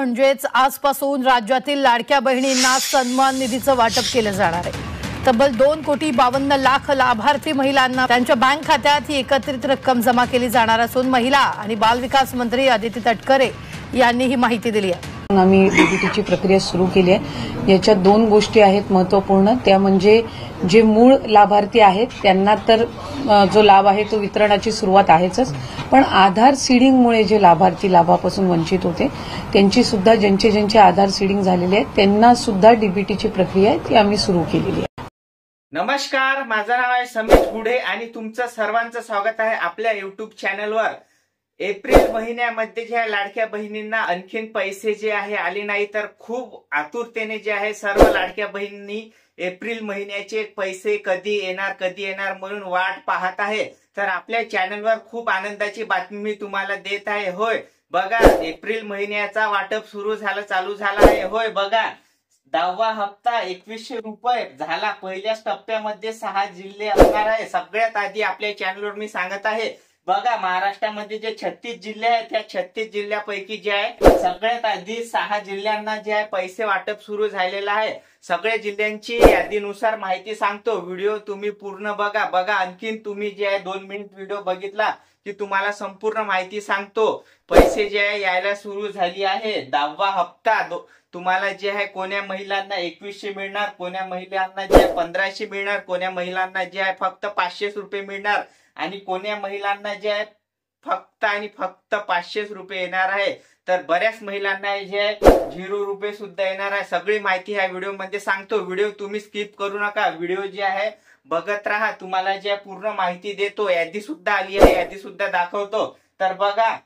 म्हणजेच आजपासून राज्यातील लाडक्या बहिणींना सन्मान निधीचं वाटप केलं जाणार आहे। तब्बल 2,52,00,000 लाभार्थी महिलांना त्यांच्या बँक खात्यात ही एकत्रित रक्कम जमा केली जाणार असून महिला आणि बाल विकास मंत्री अदिती तटकरे यांनी ही माहिती दिली आहे। आम्ही डीबीटीची प्रक्रिया सुरू केली आहे। याच्यात दोन गोष्टी आहेत महत्त्वपूर्ण, त्या म्हणजे जे मूळ लाभार्थी आहेत त्यांना तर जो लाभ आहे तो वितरणाची सुरुवात आहेच, पण आधार सीडिंगमुळे जे लाभार्थी लाभापासून वंचित होते त्यांची सुद्धा ज्यांचे आधार सीडिंग झालेले आहेत त्यांना सुद्धा डीबीटीची प्रक्रिया आहे ती आम्ही सुरू केलेली आहे। नमस्कार, माझं नाव आहे समीर गुढे आणि तुमचं सर्वांचं स्वागत आहे आपल्या युट्यूब चॅनलवर। एप्रिल महिन्यामध्ये ज्या लाडक्या बहिणींना आणखीन पैसे जे आहे आले नाही, तर खूप आतुरतेने जे आहे सर्व लाडक्या बहिणींनी एप्रिल महिन्याचे पैसे कधी येणार म्हणून वाट पाहत आहे। तर आपल्या चॅनलवर खूप आनंदाची बातमी मी तुम्हाला देत आहे। होय बघा, एप्रिल महिन्याचा वाटप चालू झाला आहे। होय बघा, 10वा हप्ता 2100 रुपये झाला। पहिल्याच टप्प्यामध्ये 6 जिल्हे असणार आहे। सगळ्यात आधी आपल्या चॅनलवर मी सांगत आहे, बघा महाराष्ट्रामध्ये जे 36 जिल्हे आहेत त्या 36 जिल्ह्यापैकी जे आहे सगळ्यात आधी 6 जिल्ह्यांना जे आहे पैसे वाटप सुरू झालेलं आहे। सगळ्या जिल्ह्यांची यादीनुसार माहिती सांगतो, व्हिडिओ तुम्ही पूर्ण बघा। आणखीन तुम्ही जे आहे 2 मिनिट व्हिडिओ बघितला की तुम्हाला संपूर्ण माहिती सांगतो। पैसे जे आहे यायला सुरू झाली आहे। 10वा हप्ता तुम्हाला जे आहे कोण्या महिलांना 2100 मिळणार, कोण्या महिलांना जे आहे 1500 मिळणार, कोण्या महिलांना जे आहे फक्त 500 रुपये मिळणार आणि कोण्या महिलांना जे आहे फक्त 500 रुपये येणार आहे। तर बऱ्याच महिलांना जे आहे 0 रुपये सुद्धा येणार आहे। सगळी माहिती ह्या व्हिडिओ मध्ये सांगतो। व्हिडिओ तुम्ही स्किप करू नका, व्हिडिओ जे आहे बघत राहा। तुम्हाला जे पूर्ण माहिती देतो, यादी सुद्धा आली आहे, यादी सुद्धा दाखवतो। तर बघा,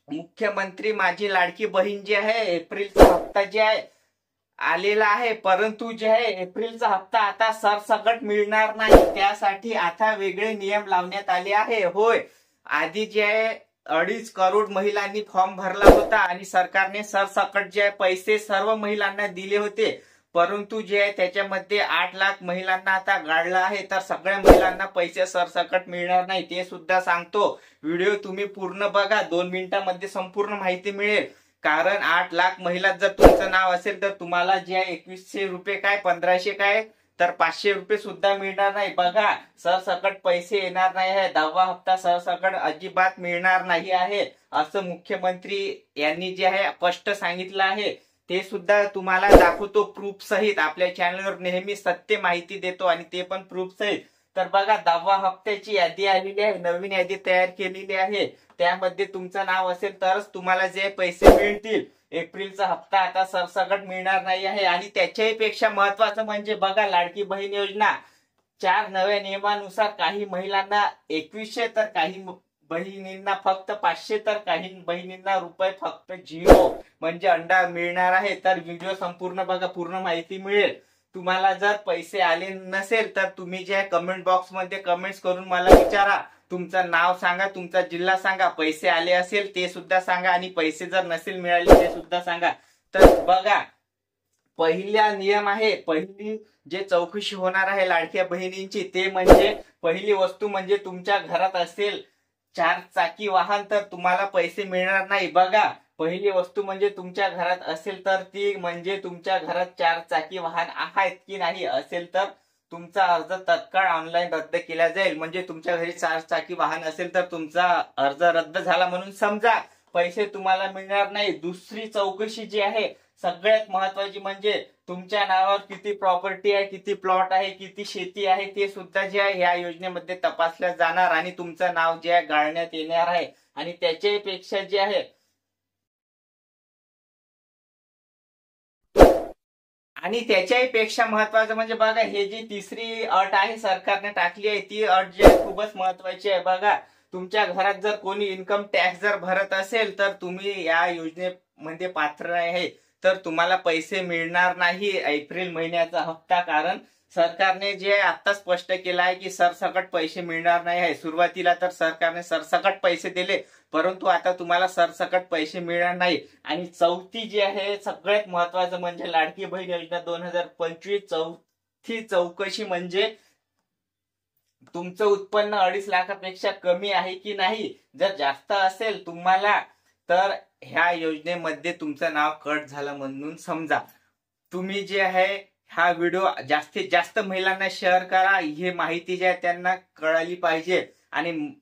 मुख्यमंत्री माझी लाडकी बहीण जी आहे एप्रिलचा हप्ता जे आहे आलेला आहे, परंतु जे आहे एप्रिलचा हप्ता आता सरसकट मिळणार नाही। त्यासाठी आता वेगळे नियम लावण्यात आले आहे। होय, आधी जे आहे 2.5 करोड महिलांनी फॉर्म भरला होता आणि सरकारने सरसकट जे आहे पैसे सर्व महिलांना दिले होते, परंतु जे आहे त्याच्यामध्ये 8 लाख महिलांना आता गाळलं आहे। तर सगळ्या महिलांना पैसे सरसकट मिळणार नाही, ते सुद्धा सांगतो। व्हिडिओ तुम्ही पूर्ण बघा, 2 मिनिटांमध्ये संपूर्ण माहिती मिळेल। कारण 8 लाख महिला जर तुमचं नाव असेल तर तुम्हाला जे आहे 2100 रुपये काय 1500 काय तर 500 रुपये सुद्धा मिळणार नाही। बघा, सरसकट पैसे येणार नाही आहे। 10वा हप्ता सरसकट अजिबात मिळणार नाही आहे, असं मुख्यमंत्री यांनी जे आहे स्पष्ट सांगितलं आहे। ते सुद्धा तुम्हाला दाखवतो प्रूफ सहित। आपल्या चॅनलवर नेहमी सत्य माहिती देतो आणि ते पण प्रूफ सहित। तर बघा, 10वा हप्त्याची यादी आलेली आहे, नवीन यादी तयार केलेली आहे। त्यामध्ये तुमचं नाव असेल तरच तुम्हाला जे पैसे मिळतील। एप्रिलचा हप्ता आता सरसकट मिळणार नाही आहे। आणि त्याच्याही पेक्षा महत्वाचं म्हणजे बघा, लाडकी बहीण योजना 4 नव्या नियमानुसार काही महिलांना 2100 तर काही बहिणींना फक्त 500 तर काही बहिणींना रुपये फक्त 0 म्हणजे अंडा मिळणार आहे। तर व्हिडिओ संपूर्ण बघा, पूर्ण माहिती मिळेल। तुम्हाला जर पैसे आले नसेल तर तुम्ही जे कमेंट बॉक्स मध्ये कमेंट्स करून मला विचारा, तुमचं नाव सांगा, तुमचा जिल्हा सांगा, पैसे आले असेल ते सुद्धा सांगा आणि पैसे जर नसेल मिळाले ते सुद्धा सांगा। तर बघा, पहिला नियम आहे, पहिली जे चौकशी होणार आहे लाडक्या बहिणींची ते म्हणजे पहिली वस्तू म्हणजे तुमच्या घरात असेल 4 चाकी वाहन तर तुम्हाला पैसे मिळणार नाही। बघा, पहिली वस्तू म्हणजे तुमच्या घरात असेल तर ती म्हणजे तुमच्या घरात 4 चाकी वाहन आहेत की नाही, असेल तर तुमचा अर्ज तत्काळ ऑनलाईन रद्द केला जाईल। म्हणजे तुमच्या घरी 4 चाकी वाहन असेल तर तुमचा अर्ज रद्द झाला म्हणून समजा, पैसे तुम्हाला मिळणार नाही। दुसरी चौकशी जी आहे सगळ्यात महत्वाची म्हणजे तुमच्या नावावर किती प्रॉपर्टी आहे, किती प्लॉट आहे, किती शेती आहे, ते सुद्धा जे आहे या योजनेमध्ये तपासल्या जाणार आणि तुमचं नाव जे आहे गाळण्यात येणार आहे। आणि त्याच्यापेक्षा जे आहे महत्वाचं म्हणजे बघा, हे जी तिसरी अट आहे सरकारने टाकली आहे, ती अट जी आहे खूपच महत्वाची आहे। बघा, तुमच्या घरात जर कोणी इन्कम टॅक्स जर भरत असेल तर तुम्ही या योजनेमध्ये पात्र आहे, तर तुम्हाला पैसे मिळणार नाही एप्रिल महिन्याचा हप्ता। कारण सरकारने जे आता स्पष्ट केलं आहे की सरसकट पैसे मिळणार नाही आहे। सुरुवातीला तर सरकारने सरसकट पैसे दिले, परंतु आता तुम्हाला सरसकट पैसे मिळणार नाही। आणि चौथी जी आहे सगळ्यात महत्वाचं म्हणजे लाडकी बहीण योजना 2025 चौथी चौकशी म्हणजे तुमचं उत्पन्न 2.5 लाखापेक्षा कमी आहे की नाही। जर जास्त असेल, तुम्हाला तर ह्या योजनेमध्ये तुमचं नाव कट झालं म्हणून समजा. तुम्ही जे आहे हा व्हिडिओ जास्तीत जास्त महिलांना शेअर करा. ही माहिती जी आहे त्यांना कळाली पाहिजे. आणि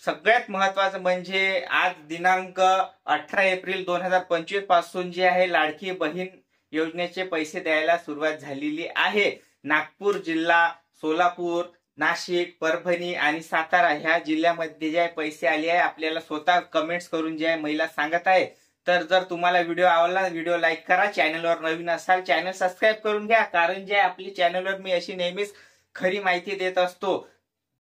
सगळ्यात महत्वाचं म्हणजे आज दिनांक 18 एप्रिल 2025 पासून जे आहे लाडकी बहीण योजनेचे पैसे द्यायला सुरुवात झालेली आहे. नागपूर जिल्हा, सोलापूर, नाशिक, परभणी आणि सातारा ह्या जिल्ह्यामध्ये जे आहे पैसे आले आहे. आपल्याला स्वतः कमेंट्स करून जे आहे महिला सांगत आहे. तर जर तुम्हाला व्हिडिओ आवडला व्हिडिओ लाईक करा. चॅनलवर नवीन असाल चॅनल सबस्क्राईब करून घ्या. कारण जे आपली चॅनलवर मी अशी नेहमीच खरी माहिती देत असतो.